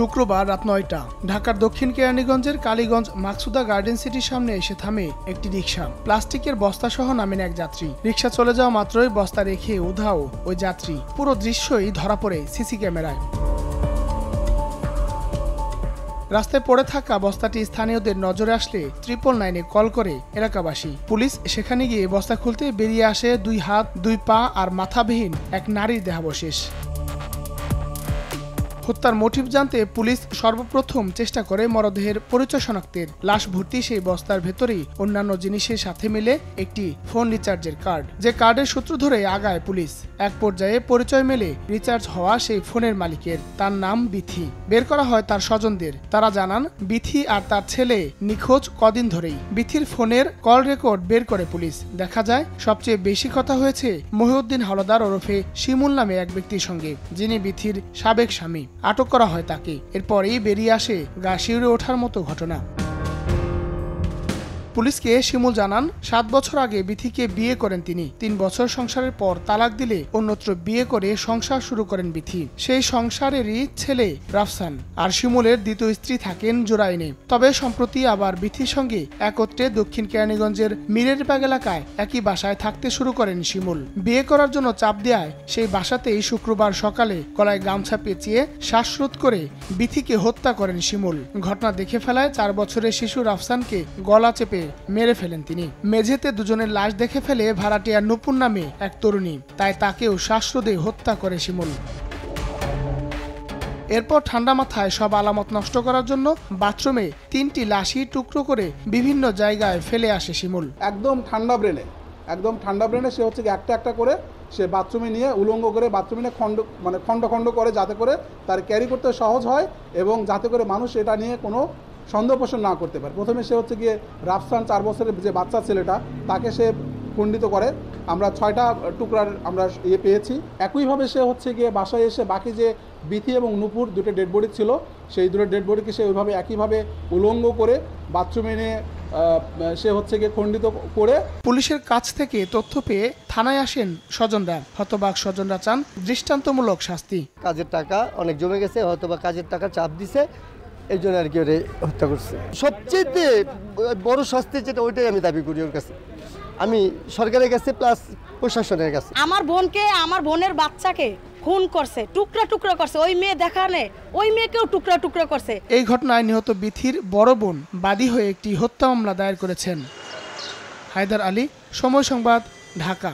শুক্রবার রাত ৯টা ঢাকার দক্ষিণ কেরানীগঞ্জের কালীগঞ্জ মাকসুদা গার্ডেন সিটির সামনে এসে থামে একটি রিকশা। প্লাস্টিকের বস্তা সহ নামেন এক যাত্রী। রিকশা চলে যাওয়া মাত্রই বস্তা রেখে উধাও ওই যাত্রী। পুরো দৃশ্যই ধরা পড়ে সিসি ক্যামেরায়। রাস্তায় পড়ে থাকা বস্তাটি স্থানীয়দের নজরে আসলে 999-এ কল করে এলাকাবাসী। পুলিশ সেখানে গিয়ে বস্তা খুলতে বেরিয়ে আসে 2 হাত 2 পা আর মাথাবিহীন এক নারীর দেহাবশেষ। হত্যার মোটিভ জানতে পুলিশ সর্বপ্রথম চেষ্টা করে মরদেহের পরিচয় শনাক্তের। লাশ ভর্তি সেই বস্তার ভেতরেই অন্যান্য জিনিসের সাথে মিলে একটি ফোন রিচার্জের কার্ড। যে কার্ডের সূত্র ধরে আগায় পুলিশ। এক পর্যায়ে পরিচয় মেলে রিচার্জ হওয়া সেই ফোনের মালিকের। তার নাম বিথি। বের করা হয় তার স্বজনদের। তারা জানান বিথি আর তার ছেলে নিখোঁজ কদিন ধরেই। বিথির ফোনের কল রেকর্ড বের করে পুলিশ। দেখা যায় সবচেয়ে বেশি কথা হয়েছে মহিউদ্দিন হাওলাদার ওরফে শিমুল নামে এক ব্যক্তির সঙ্গে, যিনি বিথির সাবেক স্বামী। আটক করা হয় তাকে। এরপরেই বেরিয়ে আসে গা শিউরে ওঠার মতো ঘটনা। পুলিশকে শিমুল জানান 7 বছর আগে বিথিকে বিয়ে করেন তিনি। 3 বছর সংসারের পর তালাক দিলে অন্যত্র বিয়ে করে সংসার শুরু করেন বিথি। সেই সংসারেরই ছেলে রাফসান। আর শিমুলের দ্বিতীয় স্ত্রী থাকেন জোরাইনে। তবে সম্প্রতি আবার বিথির সঙ্গে একত্রে দক্ষিণ কেরানীগঞ্জের মিরেরবাগ এলাকায় একই বাসায় থাকতে শুরু করেন শিমুল। বিয়ে করার জন্য চাপ দেওয়ায় সেই বাসাতেই শুক্রবার সকালে গলায় গামছা পেঁচিয়ে শ্বাসরোধ করে বিথিকে হত্যা করেন শিমুল। ঘটনা দেখে ফেলায় 4 বছরের শিশু রাফসানকে গলা চেপে মেরে ফেলেন তিনি। মেঝেতে দুজনের লাশ দেখে ফেলে ভাড়াটিয়া নুপুর নামে এক তরুণী। তাই তাকেও শ্বাসরোধে হত্যা করে শিমুল। এরপর ঠান্ডা মাথায় সব আলামত নষ্ট করার জন্য বাথরুমে 3টি লাশই টুকরো করে বিভিন্ন জায়গায় ফেলে আসে শিমুল। একদম ঠান্ডা ব্রেনে সে হচ্ছে একটা একটা করে সে বাথরুমে নিয়ে উলঙ্গ করে বাথরুমে নিয়ে খণ্ড খণ্ড করে, যাতে করে তার ক্যারি করতে সহজ হয় এবং যাতে করে মানুষ এটা নিয়ে কোনো সন্দেহ পোষণ না করতে পারে। প্রথমে সে হচ্ছে গিয়ে রাফসান 4 বছরের যে বাচ্চা ছেলেটা, তাকে সে খণ্ডিত করে। আমরা 6টা টুকরার আমরা পেয়েছি। একইভাবে সে হচ্ছে গিয়ে বাসায় এসে বাকি যে বিথি এবং নুপুর 2টো ডেড বডি ছিল, সেই 2টো ডেড বডিকে সে ওইভাবে একইভাবে উলঙ্গ করে বাথরুমে নিয়ে সে হচ্ছে গিয়ে খণ্ডিত করে। পুলিশের কাছ থেকে তথ্য পেয়ে থানায় আসেন স্বজনরা। হতবাক স্বজনরা চান দৃষ্টান্তমূলক শাস্তি। কাজের টাকা অনেক জমে গেছে, হয়তো বা কাজের টাকা চাপ দিছে, এই জন্য আর কি ওরে হত্যা করছে। সবচেয়ে বড় শাস্তি যেটা, ওইটাই আমি দাবি করি ওর কাছে, আমি সরকারের কাছে প্লাস প্রশাসনের কাছে। আমার বোনকে, আমার বোনের বাচ্চাকে খুন করছে, টুকরা টুকরা করছে। ওই মেয়ে দেখানে ওই মেয়েকেও টুকরা টুকরা করছে। এই ঘটনায় নিহত বিথির বড় বোন বাদী হয়ে একটি হত্যা মামলা দায়ের করেছেন। হায়দার আলী, সময় সংবাদ, ঢাকা।